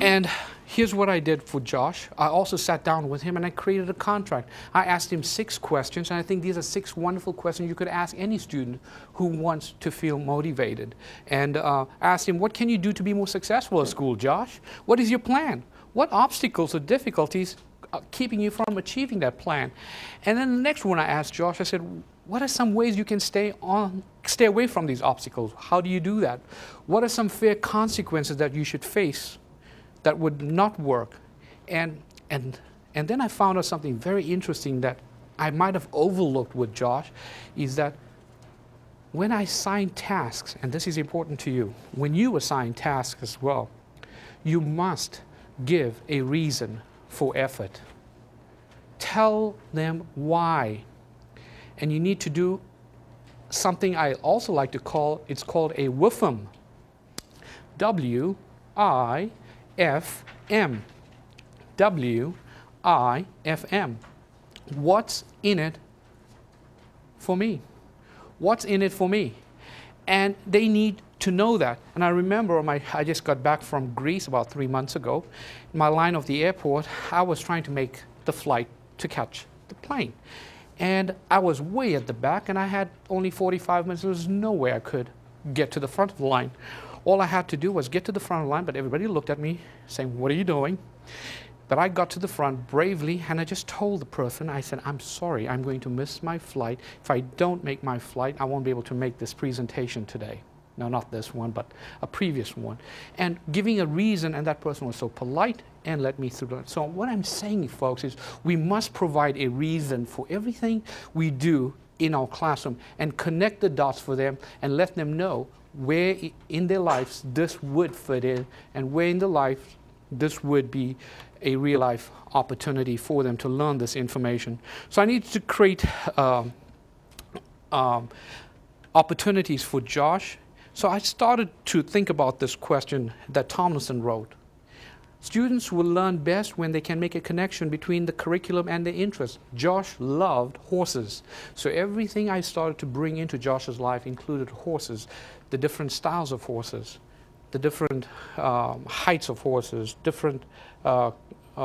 And here's what I did for Josh. I also sat down with him and I created a contract. I asked him 6 questions, and I think these are 6 wonderful questions you could ask any student who wants to feel motivated. And asked him, what can you do to be more successful at school, Josh? What is your plan? What obstacles or difficulties are keeping you from achieving that plan? And then the next one I asked Josh, I said, what are some ways you can stay away from these obstacles? How do you do that? What are some fair consequences that you should face that would not work? And then I found out something very interesting that I might have overlooked with Josh, is that when I assign tasks, and this is important to you, when you assign tasks as well, you must give a reason for effort. Tell them why. And you need to do something I also like to call, it's called a WIFM. W-I-F-M. W-I-F-M. What's in it for me? What's in it for me? And they need to know that. And I remember I just got back from Greece about 3 months ago. In my line of the airport, I was trying to make the flight to catch the plane. And I was way at the back, and I had only 45 minutes. There was no way I could get to the front of the line. All I had to do was get to the front of the line, but everybody looked at me saying, what are you doing? But I got to the front bravely, and I just told the person, I said, I'm sorry, I'm going to miss my flight. If I don't make my flight, I won't be able to make this presentation today. No, not this one, but a previous one. And giving a reason, and that person was so polite and let me through. So what I'm saying, folks, is we must provide a reason for everything we do in our classroom and connect the dots for them and let them know where in their lives this would fit in and where in their life this would be a real life opportunity for them to learn this information. So I need to create opportunities for Josh. So I started to think about this question that Tomlinson wrote. Students will learn best when they can make a connection between the curriculum and their interests. Josh loved horses. So everything I started to bring into Josh's life included horses, the different styles of horses, the different heights of horses, different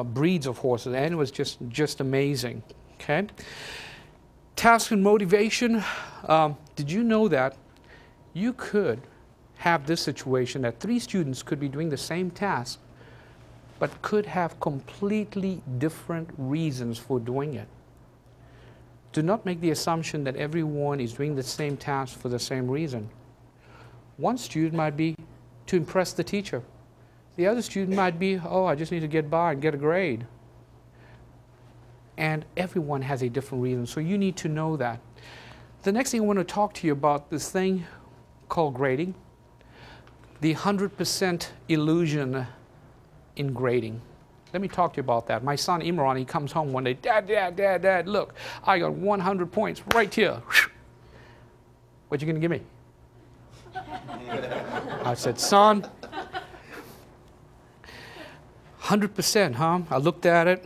breeds of horses, and it was just amazing. Okay? Task and motivation. Did you know that you could have this situation that 3 students could be doing the same task, but could have completely different reasons for doing it? Do not make the assumption that everyone is doing the same task for the same reason. One student might be to impress the teacher. The other student might be, oh, I just need to get by and get a grade. And everyone has a different reason, so you need to know that. The next thing I want to talk to you about, this thing called grading, the 100% illusion in grading. Let me talk to you about that. My son Imran, he comes home one day, Dad, look, I got 100 points right here. What you gonna give me? I said, son, 100%, huh? I looked at it,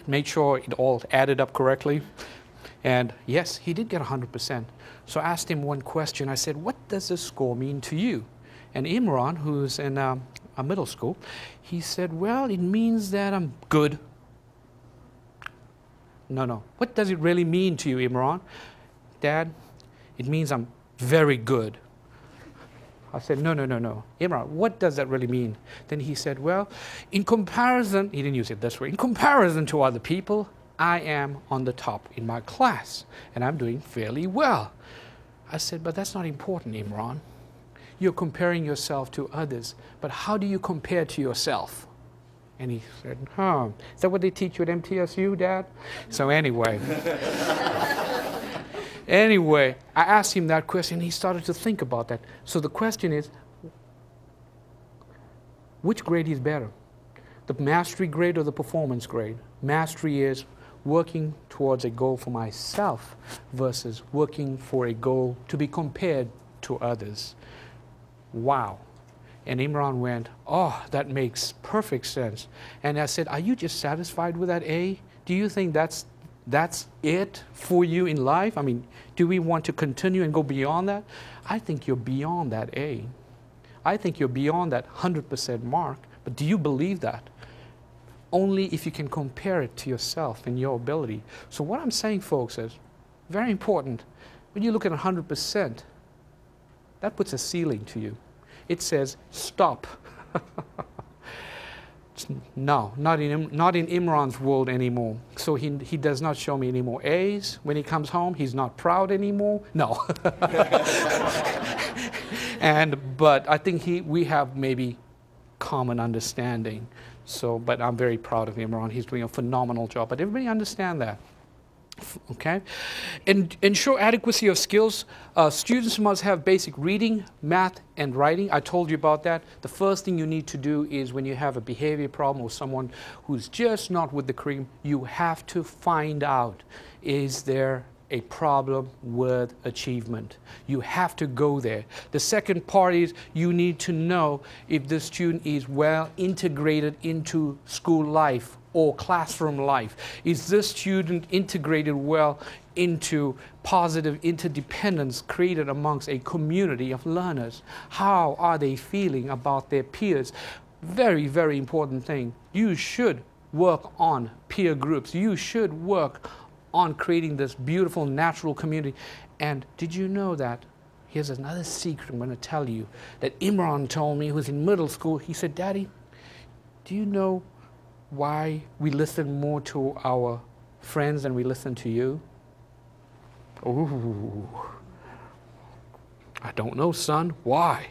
made sure it all added up correctly. And yes, he did get 100%. So I asked him one question. I said, what does this score mean to you? And Imran, who's in a middle school, he said, well, it means that I'm good. No. What does it really mean to you, Imran? Dad, it means I'm very good. I said, no. Imran, what does that really mean? Then he said, well, in comparison, he didn't use it this way, in comparison to other people, I am on the top in my class, and I'm doing fairly well. I said, but that's not important, Imran. You're comparing yourself to others, but how do you compare to yourself? And he said, is that what they teach you at MTSU, Dad? So anyway, I asked him that question, and he started to think about that. So the question is, which grade is better? The mastery grade or the performance grade? Mastery is working towards a goal for myself versus working for a goal to be compared to others. Wow. And Imran went, oh, that makes perfect sense. And I said, are you just satisfied with that A? Do you think that's it for you in life? I mean, do we want to continue and go beyond that? I think you're beyond that A. I think you're beyond that 100% mark But do you believe that? Only if you can compare it to yourself and your ability. So what I'm saying, folks, is very important. When you look at 100%, that puts a ceiling to you. It says, stop. No, not in Imran's world anymore. So he does not show me any more A's. When he comes home, he's not proud anymore. No. But I think we have maybe common understanding. So, but I'm very proud of Imran. He's doing a phenomenal job. But everybody understand that. Okay, and ensure adequacy of skills. Students must have basic reading, math, and writing. I told you about that. The first thing you need to do is when you have a behavior problem or someone who's just not with the curriculum, you have to find out, is there a problem with achievement? You have to go there. The second part is you need to know if the student is well integrated into school life or classroom life. Is this student integrated well into positive interdependence created amongst a community of learners? How are they feeling about their peers? Very, very important thing. You should work on peer groups. You should work on creating this beautiful natural community. And did you know that? Here's another secret I'm going to tell you that Imran told me, who was in middle school. He said, Daddy, do you know why we listen more to our friends than we listen to you? Ooh, I don't know, son. Why?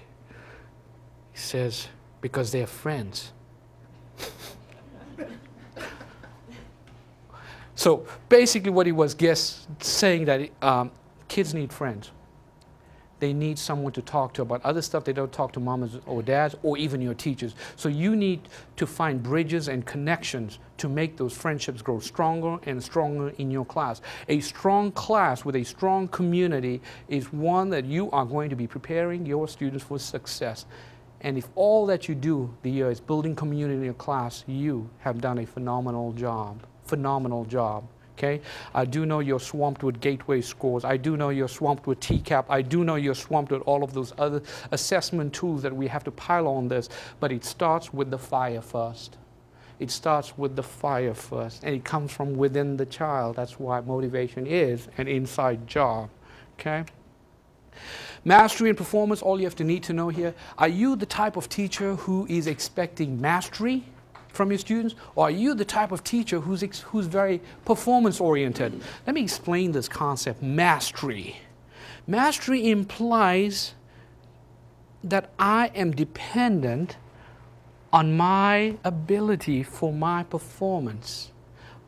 He says, because they're friends. So basically what he was saying that kids need friends. They need someone to talk to about other stuff. They don't talk to mamas or dads or even your teachers. So you need to find bridges and connections to make those friendships grow stronger and stronger in your class. A strong class with a strong community is one that you are going to be preparing your students for success. And if all that you do the year is building community in your class, you have done a phenomenal job. Phenomenal job. Okay? I do know you're swamped with gateway scores. I do know you're swamped with TCAP. I do know you're swamped with all of those other assessment tools that we have to pile on this. But it starts with the fire first. It starts with the fire first. And it comes from within the child. That's why motivation is an inside job. Okay? Mastery and performance, all you have to need to know here. Are you the type of teacher who is expecting mastery from your students, or are you the type of teacher who's very performance-oriented? Let me explain this concept, mastery. Mastery implies that I am dependent on my ability for my performance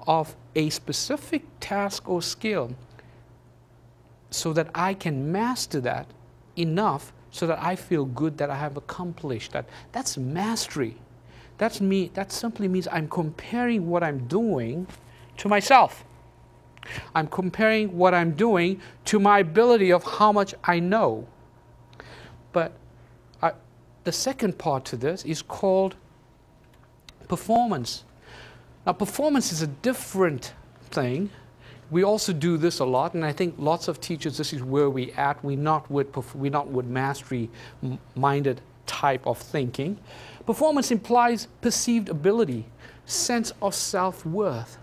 of a specific task or skill so that I can master that enough so that I feel good that I have accomplished that. That's mastery. That simply means I'm comparing what I'm doing to myself. I'm comparing what I'm doing to my ability of how much I know. But the second part to this is called performance. Now, performance is a different thing. We also do this a lot, and I think lots of teachers, this is where we're at. We're not with mastery-minded type of thinking. Performance implies perceived ability, sense of self-worth.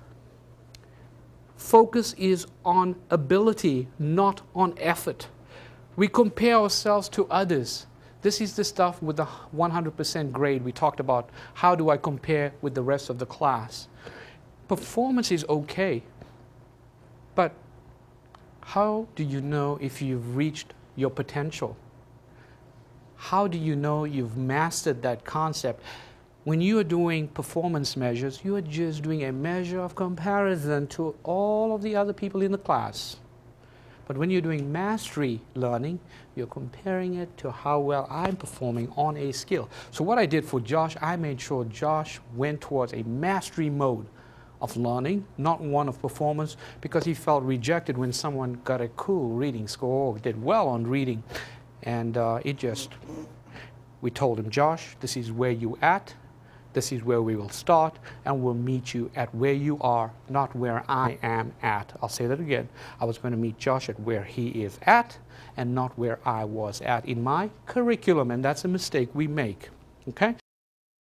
Focus is on ability, not on effort. We compare ourselves to others. This is the stuff with the 100% grade we talked about. How do I compare with the rest of the class? Performance is okay, but how do you know if you've reached your potential? How do you know you've mastered that concept? When you are doing performance measures, you are just doing a measure of comparison to all of the other people in the class. But when you're doing mastery learning, you're comparing it to how well I'm performing on a skill. So what I did for Josh, I made sure Josh went towards a mastery mode of learning, not one of performance, because he felt rejected when someone got a cool reading score or did well on reading. And we told him, Josh, this is where you at. This is where we will start, and we'll meet you at where you are, not where I am at. I'll say that again. I was going to meet Josh at where he is at, and not where I was at in my curriculum, and that's a mistake we make. Okay?